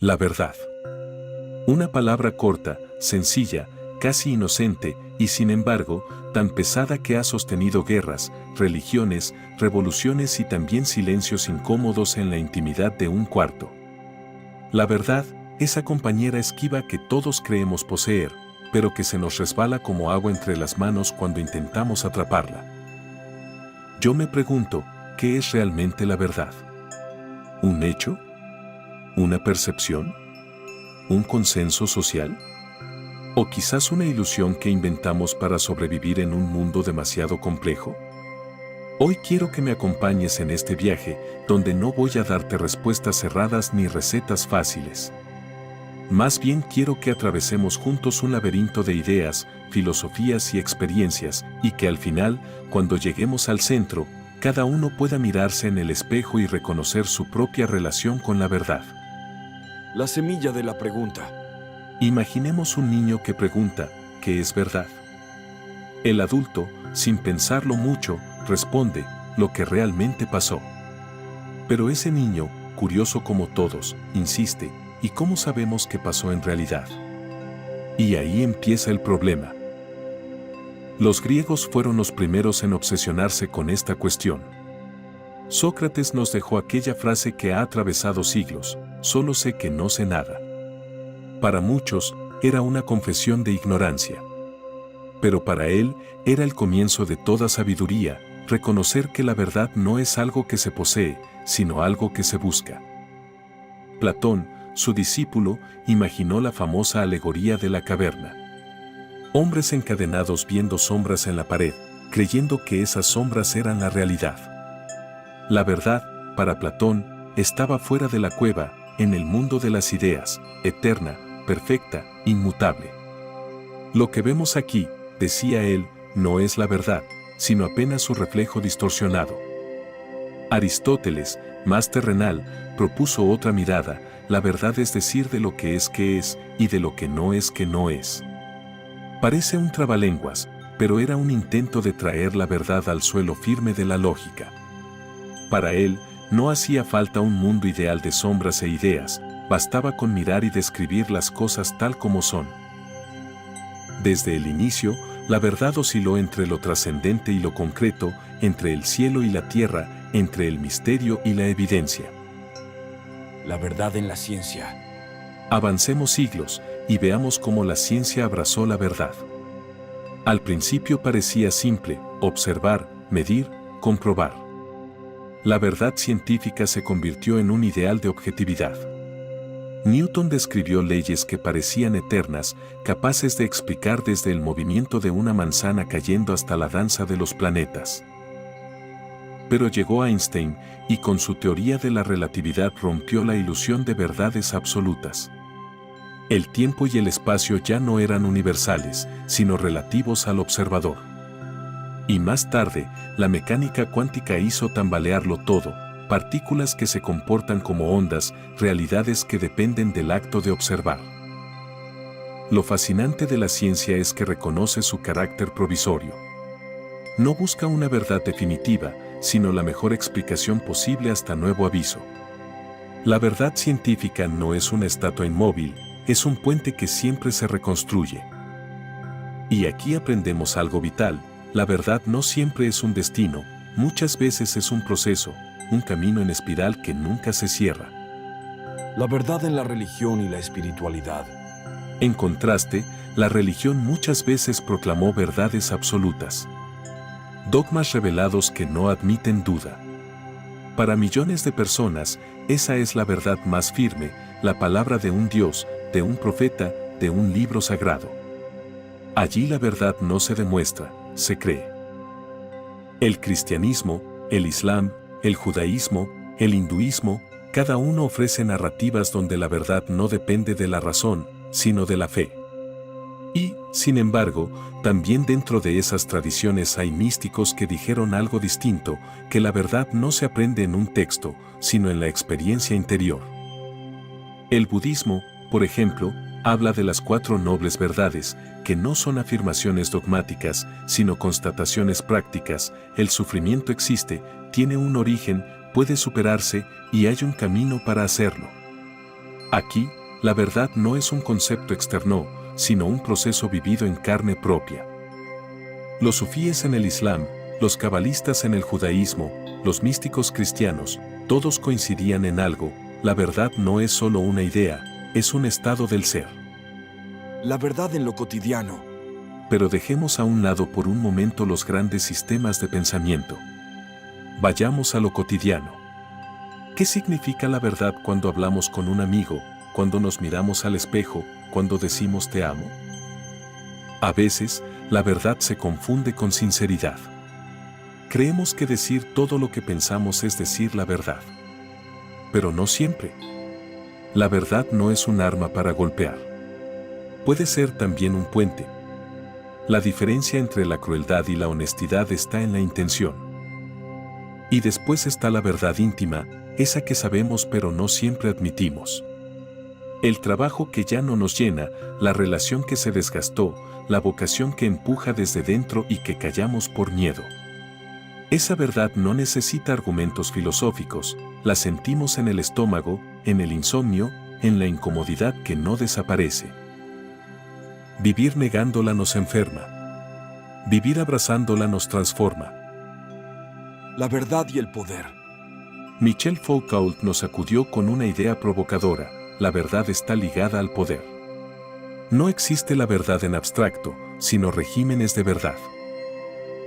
La verdad. Una palabra corta, sencilla, casi inocente, y sin embargo, tan pesada que ha sostenido guerras, religiones, revoluciones y también silencios incómodos en la intimidad de un cuarto. La verdad, esa compañera esquiva que todos creemos poseer, pero que se nos resbala como agua entre las manos cuando intentamos atraparla. Yo me pregunto, ¿qué es realmente la verdad? ¿Un hecho? ¿Una percepción? ¿Un consenso social? ¿O quizás una ilusión que inventamos para sobrevivir en un mundo demasiado complejo? Hoy quiero que me acompañes en este viaje, donde no voy a darte respuestas cerradas ni recetas fáciles. Más bien quiero que atravesemos juntos un laberinto de ideas, filosofías y experiencias, y que al final, cuando lleguemos al centro, cada uno pueda mirarse en el espejo y reconocer su propia relación con la verdad. La semilla de la pregunta. Imaginemos un niño que pregunta, ¿qué es verdad? El adulto, sin pensarlo mucho, responde, lo que realmente pasó. Pero ese niño, curioso como todos, insiste, ¿y cómo sabemos qué pasó en realidad? Y ahí empieza el problema. Los griegos fueron los primeros en obsesionarse con esta cuestión. Sócrates nos dejó aquella frase que ha atravesado siglos, solo sé que no sé nada. Para muchos, era una confesión de ignorancia. Pero para él, era el comienzo de toda sabiduría, reconocer que la verdad no es algo que se posee, sino algo que se busca. Platón, su discípulo, imaginó la famosa alegoría de la caverna. Hombres encadenados viendo sombras en la pared, creyendo que esas sombras eran la realidad. La verdad, para Platón, estaba fuera de la cueva, en el mundo de las ideas, eterna, perfecta, inmutable. Lo que vemos aquí, decía él, no es la verdad, sino apenas su reflejo distorsionado. Aristóteles, más terrenal, propuso otra mirada, la verdad es decir de lo que es y de lo que no es que no es. Parece un trabalenguas, pero era un intento de traer la verdad al suelo firme de la lógica. Para él, no hacía falta un mundo ideal de sombras e ideas, bastaba con mirar y describir las cosas tal como son. Desde el inicio, la verdad osciló entre lo trascendente y lo concreto, entre el cielo y la tierra, entre el misterio y la evidencia. La verdad en la ciencia. Avancemos siglos y veamos cómo la ciencia abrazó la verdad. Al principio parecía simple, observar, medir, comprobar. La verdad científica se convirtió en un ideal de objetividad. Newton describió leyes que parecían eternas, capaces de explicar desde el movimiento de una manzana cayendo hasta la danza de los planetas. Pero llegó Einstein, y con su teoría de la relatividad rompió la ilusión de verdades absolutas. El tiempo y el espacio ya no eran universales, sino relativos al observador. Y más tarde, la mecánica cuántica hizo tambalearlo todo, partículas que se comportan como ondas, realidades que dependen del acto de observar. Lo fascinante de la ciencia es que reconoce su carácter provisorio. No busca una verdad definitiva, sino la mejor explicación posible hasta nuevo aviso. La verdad científica no es una estatua inmóvil, es un puente que siempre se reconstruye. Y aquí aprendemos algo vital, la verdad no siempre es un destino, muchas veces es un proceso, un camino en espiral que nunca se cierra. La verdad en la religión y la espiritualidad. En contraste, la religión muchas veces proclamó verdades absolutas. Dogmas revelados que no admiten duda. Para millones de personas, esa es la verdad más firme, la palabra de un Dios, de un profeta, de un libro sagrado. Allí la verdad no se demuestra, se cree. El cristianismo, el islam, el judaísmo, el hinduismo, cada uno ofrece narrativas donde la verdad no depende de la razón, sino de la fe. Y, sin embargo, también dentro de esas tradiciones hay místicos que dijeron algo distinto, que la verdad no se aprende en un texto, sino en la experiencia interior. El budismo, por ejemplo, habla de las 4 nobles verdades, que no son afirmaciones dogmáticas, sino constataciones prácticas. El sufrimiento existe, tiene un origen, puede superarse, y hay un camino para hacerlo. Aquí, la verdad no es un concepto externo, sino un proceso vivido en carne propia. Los sufíes en el Islam, los cabalistas en el judaísmo, los místicos cristianos, todos coincidían en algo: la verdad no es solo una idea, es un estado del ser. La verdad en lo cotidiano. Pero dejemos a un lado por un momento los grandes sistemas de pensamiento. Vayamos a lo cotidiano. ¿Qué significa la verdad cuando hablamos con un amigo, cuando nos miramos al espejo, cuando decimos te amo? A veces, la verdad se confunde con sinceridad. Creemos que decir todo lo que pensamos es decir la verdad. Pero no siempre. La verdad no es un arma para golpear. Puede ser también un puente. La diferencia entre la crueldad y la honestidad está en la intención. Y después está la verdad íntima, esa que sabemos pero no siempre admitimos. El trabajo que ya no nos llena, la relación que se desgastó, la vocación que empuja desde dentro y que callamos por miedo. Esa verdad no necesita argumentos filosóficos, la sentimos en el estómago, en el insomnio, en la incomodidad que no desaparece. Vivir negándola nos enferma. Vivir abrazándola nos transforma. La verdad y el poder. Michel Foucault nos acudió con una idea provocadora: la verdad está ligada al poder. No existe la verdad en abstracto, sino regímenes de verdad.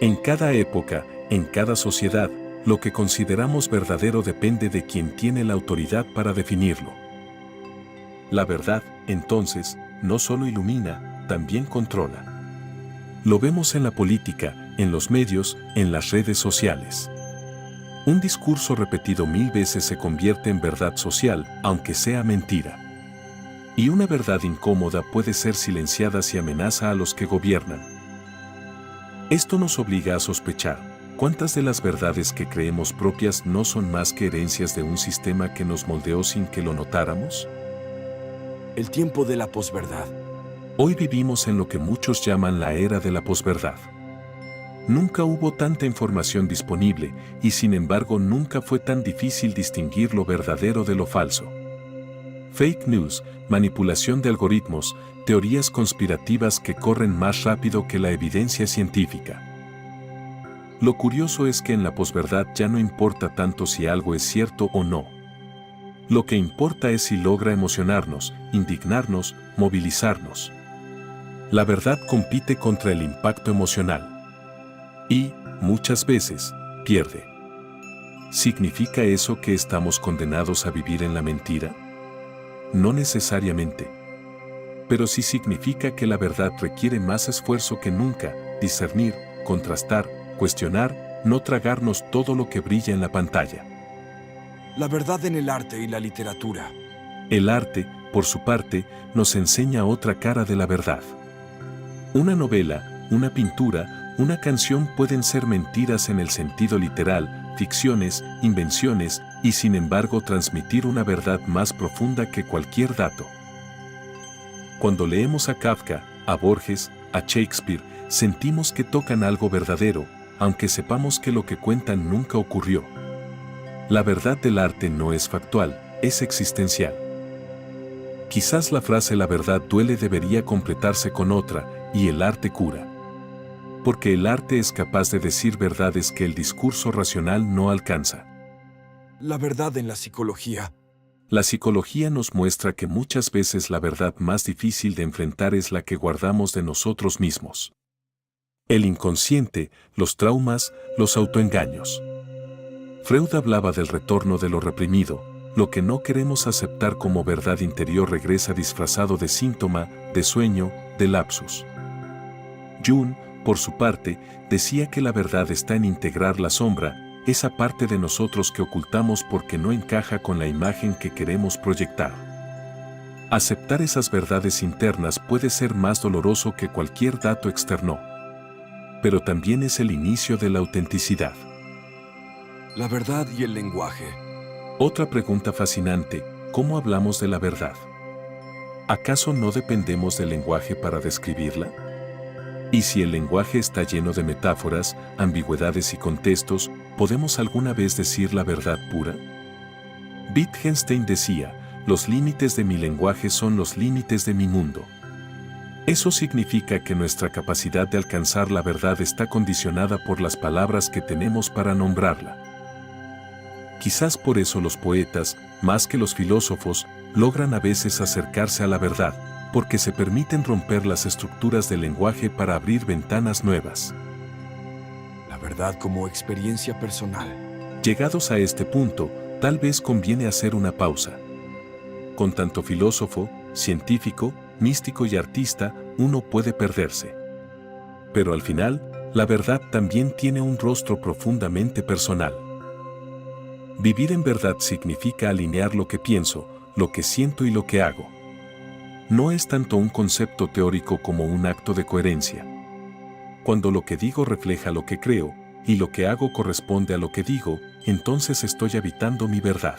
En cada época, en cada sociedad, lo que consideramos verdadero depende de quien tiene la autoridad para definirlo. La verdad, entonces, no solo ilumina, también controla. Lo vemos en la política, en los medios, en las redes sociales. Un discurso repetido 1000 veces se convierte en verdad social, aunque sea mentira. Y una verdad incómoda puede ser silenciada si amenaza a los que gobiernan. Esto nos obliga a sospechar: ¿cuántas de las verdades que creemos propias no son más que herencias de un sistema que nos moldeó sin que lo notáramos? El tiempo de la posverdad. Hoy vivimos en lo que muchos llaman la era de la posverdad. Nunca hubo tanta información disponible, y sin embargo nunca fue tan difícil distinguir lo verdadero de lo falso. Fake news, manipulación de algoritmos, teorías conspirativas que corren más rápido que la evidencia científica. Lo curioso es que en la posverdad ya no importa tanto si algo es cierto o no. Lo que importa es si logra emocionarnos, indignarnos, movilizarnos. La verdad compite contra el impacto emocional. Y, muchas veces, pierde. ¿Significa eso que estamos condenados a vivir en la mentira? No necesariamente. Pero sí significa que la verdad requiere más esfuerzo que nunca: discernir, contrastar, cuestionar, no tragarnos todo lo que brilla en la pantalla. La verdad en el arte y la literatura. El arte, por su parte, nos enseña otra cara de la verdad. Una novela, una pintura, una canción pueden ser mentiras en el sentido literal, ficciones, invenciones, y sin embargo transmitir una verdad más profunda que cualquier dato. Cuando leemos a Kafka, a Borges, a Shakespeare, sentimos que tocan algo verdadero, aunque sepamos que lo que cuentan nunca ocurrió. La verdad del arte no es factual, es existencial. Quizás la frase "la verdad duele" debería completarse con otra: "y el arte cura". Porque el arte es capaz de decir verdades que el discurso racional no alcanza. La verdad en la psicología. La psicología nos muestra que muchas veces la verdad más difícil de enfrentar es la que guardamos de nosotros mismos. El inconsciente, los traumas, los autoengaños. Freud hablaba del retorno de lo reprimido: lo que no queremos aceptar como verdad interior regresa disfrazado de síntoma, de sueño, de lapsus. Jung, por su parte, decía que la verdad está en integrar la sombra, esa parte de nosotros que ocultamos porque no encaja con la imagen que queremos proyectar. Aceptar esas verdades internas puede ser más doloroso que cualquier dato externo. Pero también es el inicio de la autenticidad. La verdad y el lenguaje. Otra pregunta fascinante: ¿cómo hablamos de la verdad? ¿Acaso no dependemos del lenguaje para describirla? Y si el lenguaje está lleno de metáforas, ambigüedades y contextos, ¿podemos alguna vez decir la verdad pura? Wittgenstein decía: los límites de mi lenguaje son los límites de mi mundo. Eso significa que nuestra capacidad de alcanzar la verdad está condicionada por las palabras que tenemos para nombrarla. Quizás por eso los poetas, más que los filósofos, logran a veces acercarse a la verdad, porque se permiten romper las estructuras del lenguaje para abrir ventanas nuevas. La verdad como experiencia personal. Llegados a este punto, tal vez conviene hacer una pausa. Con tanto filósofo, científico, místico y artista, uno puede perderse. Pero al final, la verdad también tiene un rostro profundamente personal. Vivir en verdad significa alinear lo que pienso, lo que siento y lo que hago. No es tanto un concepto teórico como un acto de coherencia. Cuando lo que digo refleja lo que creo, y lo que hago corresponde a lo que digo, entonces estoy habitando mi verdad.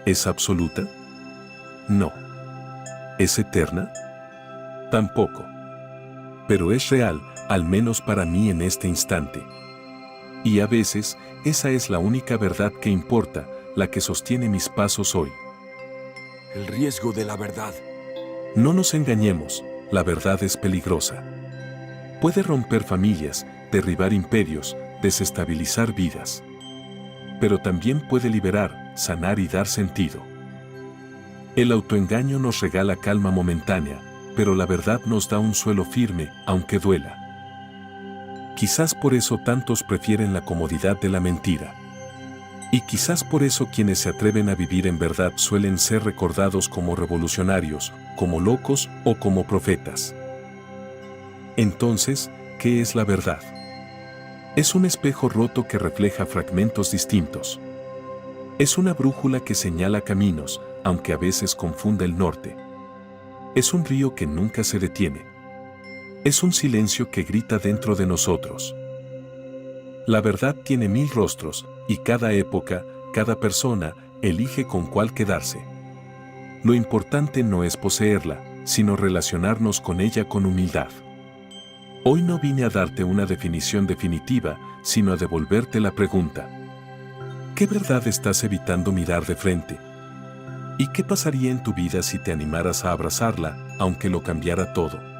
¿Es absoluta? No. ¿Es eterna? Tampoco. Pero es real, al menos para mí en este instante. Y a veces, esa es la única verdad que importa, la que sostiene mis pasos hoy. El riesgo de la verdad. No nos engañemos, la verdad es peligrosa. Puede romper familias, derribar imperios, desestabilizar vidas. Pero también puede liberar, sanar y dar sentido. El autoengaño nos regala calma momentánea, pero la verdad nos da un suelo firme, aunque duela. Quizás por eso tantos prefieren la comodidad de la mentira. Y quizás por eso quienes se atreven a vivir en verdad suelen ser recordados como revolucionarios, como locos o como profetas. Entonces, ¿qué es la verdad? Es un espejo roto que refleja fragmentos distintos. Es una brújula que señala caminos, aunque a veces confunda el norte. Es un río que nunca se detiene. Es un silencio que grita dentro de nosotros. La verdad tiene 1000 rostros, y cada época, cada persona, elige con cuál quedarse. Lo importante no es poseerla, sino relacionarnos con ella con humildad. Hoy no vine a darte una definición definitiva, sino a devolverte la pregunta. ¿Qué verdad estás evitando mirar de frente? ¿Y qué pasaría en tu vida si te animaras a abrazarla, aunque lo cambiara todo?